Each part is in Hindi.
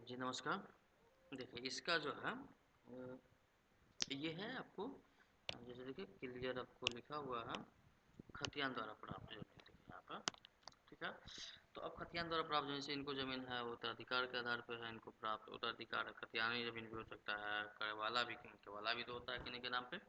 जी नमस्कार। देखिए इसका जो है ये है आपको जैसे देखिए क्लियर आपको लिखा हुआ है खतियान द्वारा प्राप्त जमीन। देखिए यहाँ पर ठीक है। तो अब खतियान द्वारा प्राप्त जमीन से इनको जमीन है वो उत्तराधिकार के आधार पर है, इनको प्राप्त उत्तराधिकार खतियानी जमीन भी हो सकता है, केवाला भी तो होता है किन्हीं के नाम पे,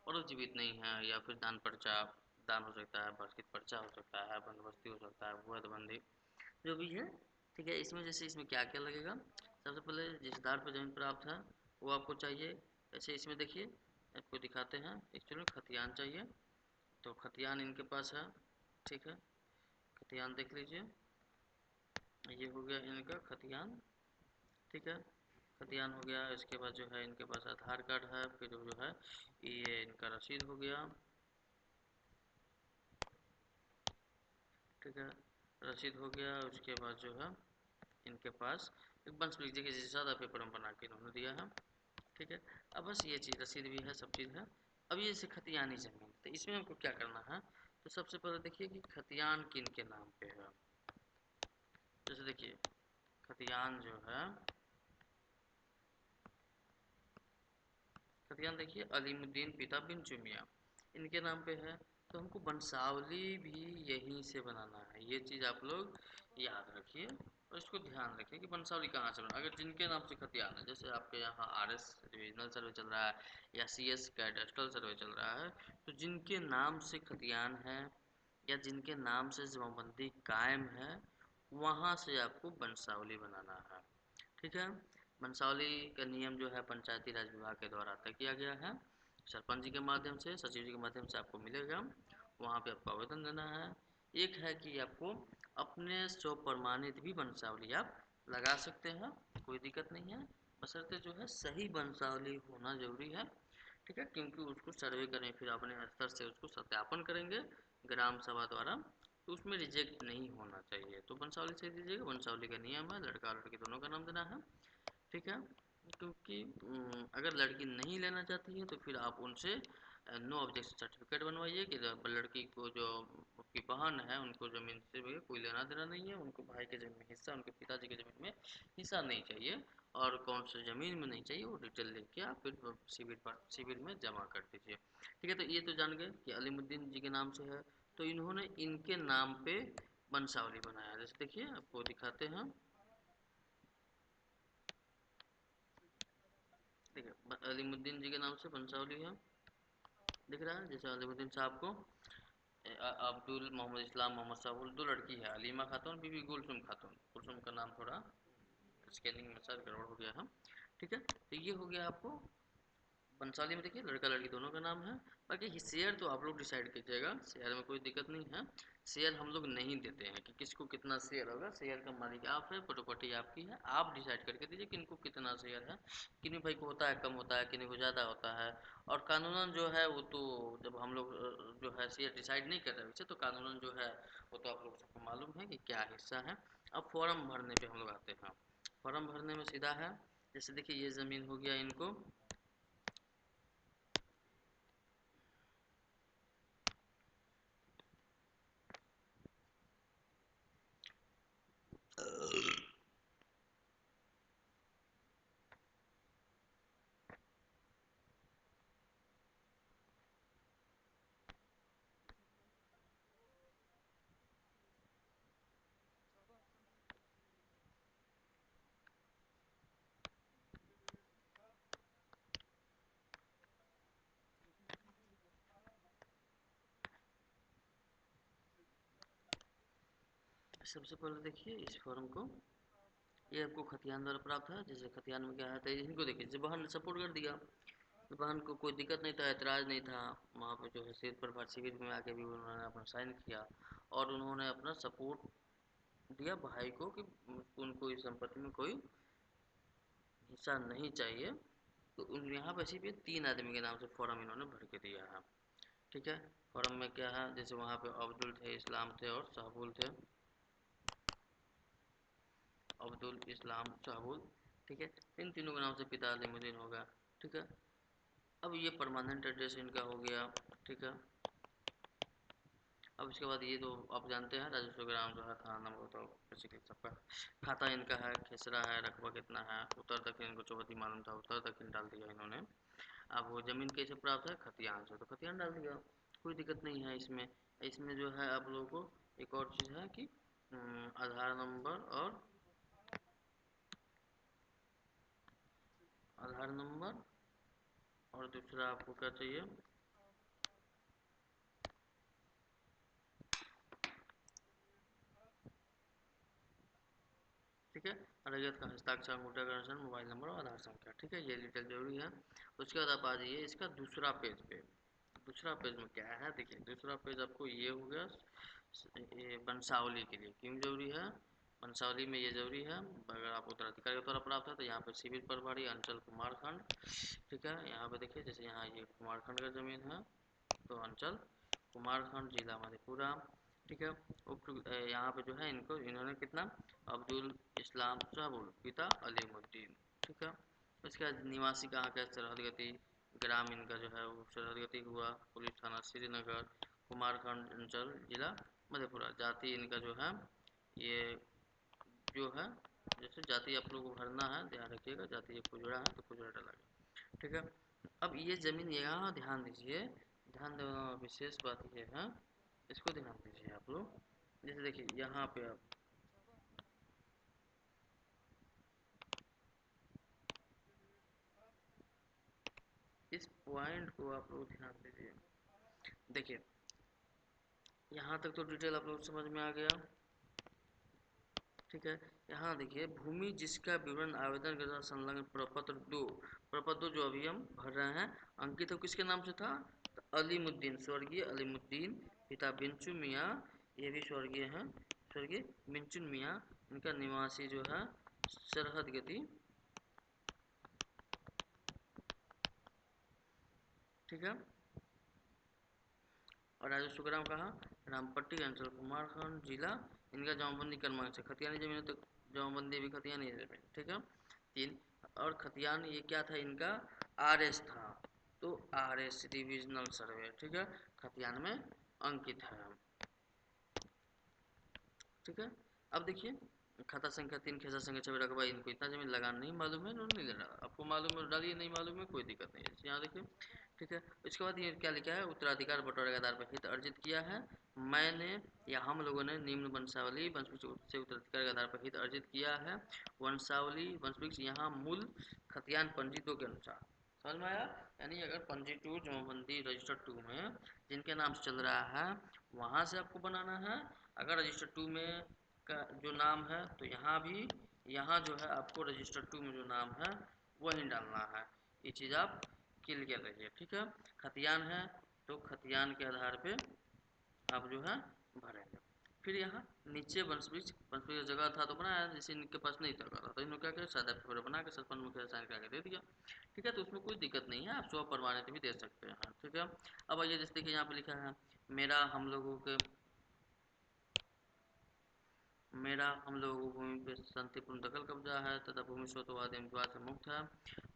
और जीवित नहीं है, या फिर दान पर्चा दान हो सकता है, वार्षिक पर्चा हो सकता है, बंदोबस्ती हो सकता है, भूदबंदी जो भी है। ठीक है, इसमें जैसे इसमें क्या क्या लगेगा, सबसे पहले जिस आधार पर जमीन प्राप्त है वो आपको चाहिए। ऐसे इसमें देखिए आपको दिखाते हैं, एक्चुअली खतियान चाहिए, तो खतियान इनके पास है। ठीक है, खतियान देख लीजिए, ये हो गया इनका खतियान। ठीक है, खतियान हो गया। इसके बाद जो है इनके पास आधार कार्ड है, फिर जो है ये इनका रसीद हो गया। ठीक है, रसीद हो गया। उसके बाद जो है इनके पास एक वंश लिख के जैसे सादा पेपर में बना के इन्होंने दिया है। ठीक है, अब बस ये चीज़ रसीद भी है, सब चीज़ है। अब ये जैसे खतियानी ज़मीन, तो इसमें हमको क्या करना है, तो सबसे पहले देखिए कि खतियान किन के नाम पे है। जैसे देखिए खतियान जो है, खतियान देखिए अलीमुद्दीन पिता बिन चुमिया इनके नाम पे है, तो हमको वंशावली भी यहीं से बनाना है। ये चीज़ आप लोग याद रखिए और इसको ध्यान रखिए कि वंशावली कहाँ से बना। अगर जिनके नाम से खतियान है, जैसे आपके यहाँ RS डिविजनल सर्वे चल रहा है या CS कैडेस्ट्रल सर्वे चल रहा है, तो जिनके नाम से खतियान है या जिनके नाम से जमाबंदी कायम है, वहाँ से आपको वंशावली बनाना है। ठीक है, वंशावली का नियम जो है पंचायती राज विभाग के द्वारा तय किया गया है। सरपंच जी के माध्यम से, सचिव जी के माध्यम से आपको मिलेगा, वहाँ पे आपको आवेदन देना है। एक है कि आपको अपने स्व प्रमाणित भी वंशावली आप लगा सकते हैं, कोई दिक्कत नहीं है, बशर्ते जो है सही वंशावली होना जरूरी है। ठीक है, क्योंकि उसको सर्वे करें, फिर अपने स्तर से उसको सत्यापन करेंगे ग्राम सभा द्वारा, तो उसमें रिजेक्ट नहीं होना चाहिए। तो वंशावली से दीजिएगा, वंशावली का नियम है लड़का और लड़की दोनों का नाम देना है। ठीक है, क्योंकि अगर लड़की नहीं लेना चाहती है तो फिर आप उनसे नो ऑब्जेक्शन सर्टिफिकेट बनवाइए कि लड़की को जो उसकी बहन है उनको ज़मीन से भी कोई लेना देना नहीं है, उनको भाई के ज़मीन में हिस्सा, उनके पिताजी के ज़मीन में हिस्सा नहीं चाहिए, और कौन सी ज़मीन में नहीं चाहिए वो डिटेल लिख के आप फिर शिविर में जमा कर दीजिए। ठीक है, तो ये तो जान गए कि अलीमुद्दीन जी के नाम से है, तो इन्होंने इनके नाम पे वंशावली बनाया। जैसे देखिए आपको दिखाते हैं, देखिए अलीमुद्दीन जी के नाम से वंशावली है, दिख रहा है। जैसे अलीमुद्दीन साहब को अब्दुल मोहम्मद इस्लाम मोहम्मद साहुल, दो लड़की है, अलीमा खातून बीबी गुलसुम खातून। गुलसुम का नाम थोड़ा स्पेलिंग में सर गड़बड़ हो गया है। ठीक है, तो ये हो गया आपको वंशावली में। देखिए लड़का लड़की दोनों का नाम है। बाकी शेयर तो आप लोग डिसाइड कीजिएगा, शेयर में कोई दिक्कत नहीं है। शेयर हम लोग नहीं देते हैं कि किसको कितना शेयर होगा, शेयर का मालिक आप है, प्रॉपर्टी आपकी है, आप डिसाइड करके दीजिए किनको कितना शेयर है। किन्हीं भाई को होता है कम होता है, किन्हीं को ज़्यादा होता है, और कानूनन जो है वो तो जब हम लोग जो है शेयर डिसाइड नहीं कर रहे वैसे, तो कानूनन जो है वो तो आप लोग सबको मालूम है कि क्या हिस्सा है। अब फॉर्म भरने पे हम लोग आते हैं। फॉर्म भरने में सीधा है, जैसे देखिए ये ज़मीन हो गया इनको, सबसे पहले देखिए इस फॉर्म को, ये आपको खतियान द्वारा प्राप्त है। जैसे खतियान में क्या है, तो इनको देखिए जैसे बहन ने सपोर्ट कर दिया, तो बहन को कोई दिक्कत नहीं था, ऐतराज़ नहीं था, वहाँ पे जो है शेर पर शिविर में आके भी उन्होंने अपना साइन किया, और उन्होंने अपना सपोर्ट दिया भाई को कि उनको इस संपत्ति में कोई हिस्सा नहीं चाहिए। तो उन यहाँ पे सिर्फ 3 आदमी के नाम से फॉर्म इन्होंने भर के दिया है। ठीक है, फॉर्म में क्या है, जैसे वहाँ पे अब्दुल थे, इस्लाम थे और शाहबुल थे, अब्दुल इस्लाम शाहबुल। ठीक है, इन तीनों के नाम से पिता अलीमुद्दीन होगा। ठीक है, अब ये परमानेंट एड्रेस इनका हो गया। ठीक है, अब इसके बाद ये तो आप जानते हैं राजस्व ग्राम जो है थाना नंबर तो बेसिकली सबका खाता इनका है, खेसरा है, रकबा कितना है, उत्तर दक्षिण इनको चौहद्दी मालूम था, उत्तर दक्षिण डाल दिया इन्होंने। अब वो ज़मीन कैसे प्राप्त है, खतियान से, तो खतियान डाल दिया, कोई दिक्कत नहीं है इसमें। इसमें जो है आप लोगों को एक और चीज़ है कि आधार नंबर और आधार नंबर और दूसरा आपको क्या चाहिए, ठीक है, रैयत का हस्ताक्षर, अंगूठा का निशान, मोबाइल नंबर और आधार संख्या, ठीक है, ये डिटेल जरूरी है। उसके बाद आप आ जाइए इसका दूसरा पेज पे। दूसरा पेज में क्या है, देखिए दूसरा पेज आपको ये हो गया, ये वंशावली के लिए क्यों जरूरी है, वंशावली में ये जरूरी है, अगर आप उत्तराधिकारी के द्वारा प्राप्त है तो यहाँ पे सिविल प्रभारी अंचल कुमारखंड, ठीक है, यहाँ पे देखिए जैसे यहाँ ये कुमारखंड का जमीन है तो अंचल कुमारखंड जिला मधेपुरा, ठीक है। यहाँ पे जो है इनको इन्होंने कितना, अब्दुल इस्लाम साहबुल पिता अलीमुद्दीन, ठीक है। इसके बाद निवासी कहाँ का, सरहद गति ग्राम इनका जो है वो सरहद गति हुआ, पुलिस थाना श्रीनगर, कुमारखंड अंचल जिला मधेपुरा, जाति इनका जो है ये जो है, जैसे जाति आप लोगों को भरना है, ध्यान रखिएगा, जाति ये कुजड़ा है तो कुजड़ा डाला गया, ठीक है। अब ये जमीन यहाँ ध्यान दीजिए, ध्यान देना विशेष बात ये है, इसको ध्यान दीजिए आप लोग, जैसे देखिए यहाँ पे आप इस पॉइंट को आप लोग ध्यान दीजिए, देखिए यहाँ तक तो डिटेल आप लोग समझ में आ गया, ठीक है। यहाँ देखिए भूमि जिसका विवरण आवेदन के साथ संलग्न प्रपत्र दो, प्रपत्र दो जो अभी हम भर रहे हैं, अंकित तो किसके नाम से था, तो अलीमुद्दीन, स्वर्गीय अलीमुद्दीन, पिता बिंचू मियाँ, ये भी स्वर्गीय हैं, स्वर्गीय बिंचू मियाँ, इनका निवासी जो है सरहद गति, ठीक है। और राजस्व ग्राम कहाँ, रामपट्टी अंचल कुमारखंड जिला, इनका जमाबंदी क्रमांक से, खतियानी जमीन तो जमाबंदी भी खतियानी जमीन, ठीक है। तीन, और खतियान ये क्या था इनका, आरएस था, तो आरएस डिविजनल सर्वे, ठीक है, खतियान में अंकित है, ठीक है। अब देखिए खाता संख्या 3, खेसा संख्या 6, रकबा, इनको इतना जमीन लगान नहीं मालूम है, इन्होंने नहीं ले रहा, आपको मालूम है डालिए, नहीं मालूम है कोई दिक्कत नहीं है, यहाँ देखिए, ठीक है। इसके बाद ये क्या लिखा है, उत्तराधिकार बंटवारे के आधार पर हित अर्जित किया है, मैंने या हम लोगों ने निम्न वंशावली वंशवृक्ष से उत्तराधिकार के आधार पर हित अर्जित किया है, वंशावली वंशवृक्ष यहाँ मूल खतियान पंजी 2 के अनुसार, समझ में आया, यानी अगर पंजी 2 जमाबंदी रजिस्टर 2 में जिनके नाम से चल रहा है वहाँ से आपको बनाना है, अगर रजिस्टर 2 में का जो नाम है तो यहाँ भी, यहाँ जो है आपको रजिस्टर 2 में जो नाम है वही डालना है, ये चीज़ आप क्लियर रहिए, ठीक है। खतियान है तो खतियान के आधार पे आप जो है भरेंगे। फिर यहाँ नीचे वंशवृक्ष जगह था तो बनाया, जैसे इनके पास नहीं था तो इन्होंने क्या किया, सादा पेपर बना के सरपंच मुखिया साइन करके दे दिया, ठीक है, तो उसमें कोई दिक्कत नहीं है, आप स्व प्रमाणित भी दे सकते हैं, ठीक है। अब आइए जैसे देखिए यहाँ पे लिखा है, मेरा हम लोगों के मेरा हम लोगों को भूमि पे शांतिपूर्ण दखल कब्जा है तथा भूमि स्वतःवाद एवं विवाद से मुक्त है,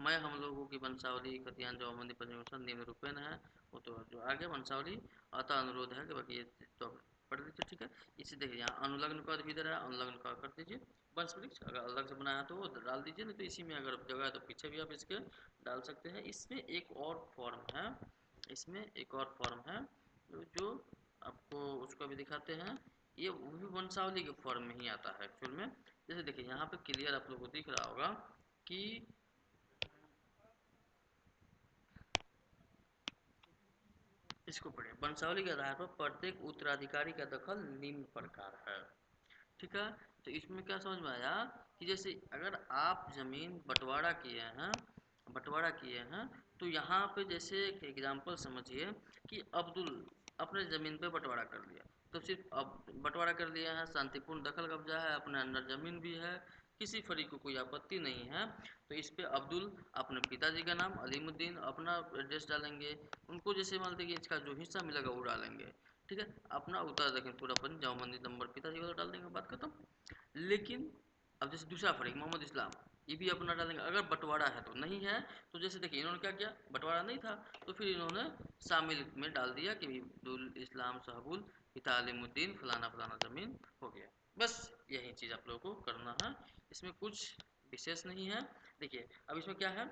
मैं हम लोगों की वंशावली खतियान जवाबंदी पंजीकरण निम्न रूपेण है, वो तो जो आगे वंशावली अतः अनुरोध है कि बाकी ये तो पढ़ लीजिए, ठीक है। इसी देखिए यहाँ अनुलग्न का भी इधर है, अनुलग्न का कर दीजिए, वंश वृक्ष अगर अलग से बनाया तो वो डाल दीजिए, नहीं तो इसी में अगर जगह है तो पीछे भी आप इसके डाल सकते हैं। इसमें एक और फॉर्म है, इसमें एक और फॉर्म है जो आपको उसको भी दिखाते हैं, ये वो भी वंशावली के फॉर्म में ही आता है एक्चुअल में। जैसे देखिए यहाँ पे क्लियर आप लोगों को दिख रहा होगा कि इसको पढ़िए, वंशावली के आधार पर प्रत्येक उत्तराधिकारी का दखल निम्न प्रकार है, ठीक है। तो इसमें क्या समझ में आया कि जैसे अगर आप जमीन बंटवारा किए हैं तो यहाँ पे जैसे एक एग्जांपल समझिए कि अब्दुल अपने ज़मीन पे बंटवारा कर लिया, तो सिर्फ अब बंटवारा कर लिया है, शांतिपूर्ण दखल कब्जा है, अपने अंदर ज़मीन भी है, किसी फरीक को कोई आपत्ति नहीं है, तो इस पे अब्दुल अपने पिताजी का नाम अलीमुद्दीन अपना एड्रेस डालेंगे, उनको जैसे मान लीजिए इसका जो हिस्सा मिलेगा वो डालेंगे, ठीक है, अपना उत्तर दक्षिण पूरा अपन जमाबंदी नंबर पिताजी वाला डाल देंगे, बात खत्म। लेकिन अब जैसे दूसरा फरीक मोहम्मद इस्लाम, ये भी अपना डालेंगे, अगर बंटवारा है तो, नहीं है तो जैसे देखिए इन्होंने क्या किया, बंटवारा नहीं था तो फिर इन्होंने शामिल में डाल दिया कि अब्दुल इस्लाम साहबुल पिता अलीमुद्दीन फलाना फलाना ज़मीन हो गया। बस यही चीज़ आप लोगों को करना है, इसमें कुछ विशेष नहीं है। देखिए अब इसमें क्या है,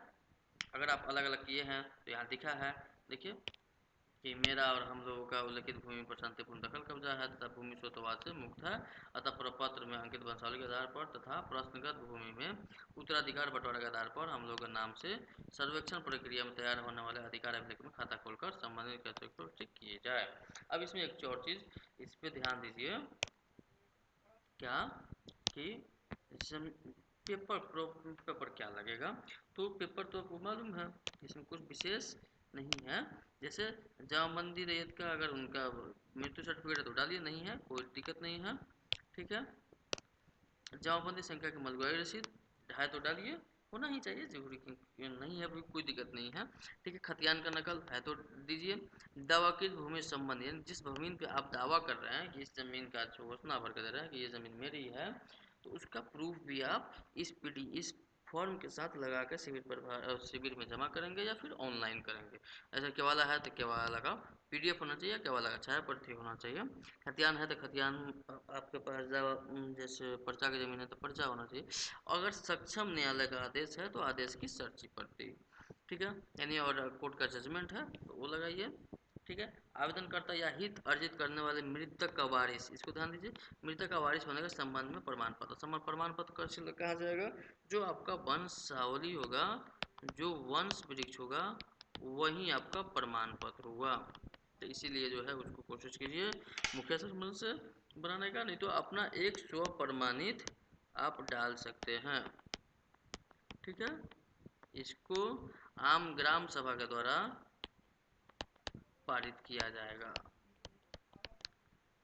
अगर आप अलग अलग किए हैं तो यहाँ लिखा है, देखिए कि मेरा और हम लोगों का उल्लिखित भूमि पर शांतिपूर्ण दखल कब्जा है तथा भूमि स्वतःवाद से मुक्त है, अतः प्रपत्र में अंकित वंशावली के आधार पर तथा प्रश्नगत भूमि में उत्तराधिकार बंटवारे के आधार पर हम लोगों के नाम से सर्वेक्षण प्रक्रिया में तैयार होने वाले अधिकार अभिलेख में खाता खोलकर संबंधित कर्तव्य को ठीक किए जाए। अब इसमें एक और चीज़ इस पर ध्यान दीजिए, क्या कि पेपर पेपर क्या लगेगा, तो पेपर तो आपको मालूम है इसमें कुछ विशेष नहीं है। जैसे जमाबंदी रैयत का अगर उनका मृत्यु सर्टिफिकेट है तो डालिए, नहीं है कोई दिक्कत नहीं है, ठीक है। जमाबंदी संख्या की मलगवाई रसीद है तो डालिए, होना ही चाहिए, जरूरी नहीं है, कोई दिक्कत नहीं है, ठीक है। खतियान का नकल है तो दीजिए। दावाकृत भूमि संबंधी यानी जिस जमीन पे आप दावा कर रहे हैं कि इस ज़मीन का जो घोषणा भर कर दे रहे हैं कि ये ज़मीन मेरी है, तो उसका प्रूफ भी आप इस फॉर्म के साथ लगा कर शिविर में जमा करेंगे या फिर ऑनलाइन करेंगे। ऐसा केवाला है तो केवाला का PDF होना चाहिए, केवाला का छाया प्रति होना चाहिए। खतियान है तो खतियान आपके पास जैसे पर्चा की ज़मीन है तो पर्चा होना चाहिए। अगर सक्षम न्यायालय का आदेश है तो आदेश की सर्ची प्रति, ठीक है, यानी और कोर्ट का जजमेंट है तो वो लगाइए, ठीक है। आवेदनकर्ता या हित अर्जित करने वाले मृतक का वारिस, इसको ध्यान दीजिए, मृतक का वारिस होने के संबंध में प्रमाण पत्र, प्रमाण पत्र कहाँ जाएगा, जो आपका वंशावली होगा, जो वंश वृक्ष होगा वही आपका प्रमाण पत्र हुआ। तो इसीलिए जो है उसको कोशिश कीजिए मुखिया से संबंध से बनाने का, नहीं तो अपना एक स्व प्रमाणित आप डाल सकते हैं, ठीक है। इसको आम ग्राम सभा के द्वारा पारित किया जाएगा,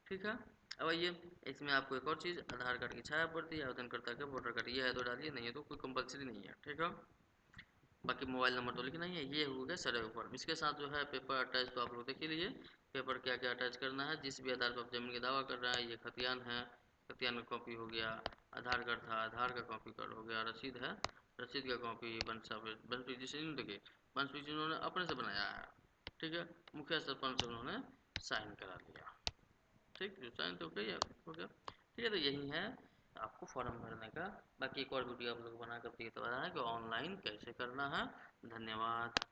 ठीक है। अब आइए इसमें आपको एक और चीज़, आधार कार्ड की छाया प्रति, आवेदनकर्ता के वोटर कार्ड, ये है तो डालिए, नहीं है तो कोई कंपलसरी नहीं है, ठीक है। बाकी मोबाइल नंबर तो लिखना ही है। ये हो गया सर्वे फॉर्म, इसके साथ जो है पेपर अटैच तो आप लोग देख ही लिए, पेपर क्या क्या अटैच करना है, जिस भी आधार पर आप जमीन का दावा कर रहा है, ये खतियान है, खतियान का कॉपी हो गया, आधार कार्ड था आधार का कॉपी कार्ड हो गया, रसीद है रसीद का कॉपी, वंश जिसे देखिए वंश उन्होंने अपने से बनाया है, ठीक है। मुखिया सरपंच से उन्होंने साइन करा लिया, ठीक, जो साइन तो हो गया, ठीक है। तो यही है आपको फॉर्म भरने का। बाकी एक और वीडियो आप लोग बना कर दिए तो है कि ऑनलाइन कैसे करना है। धन्यवाद।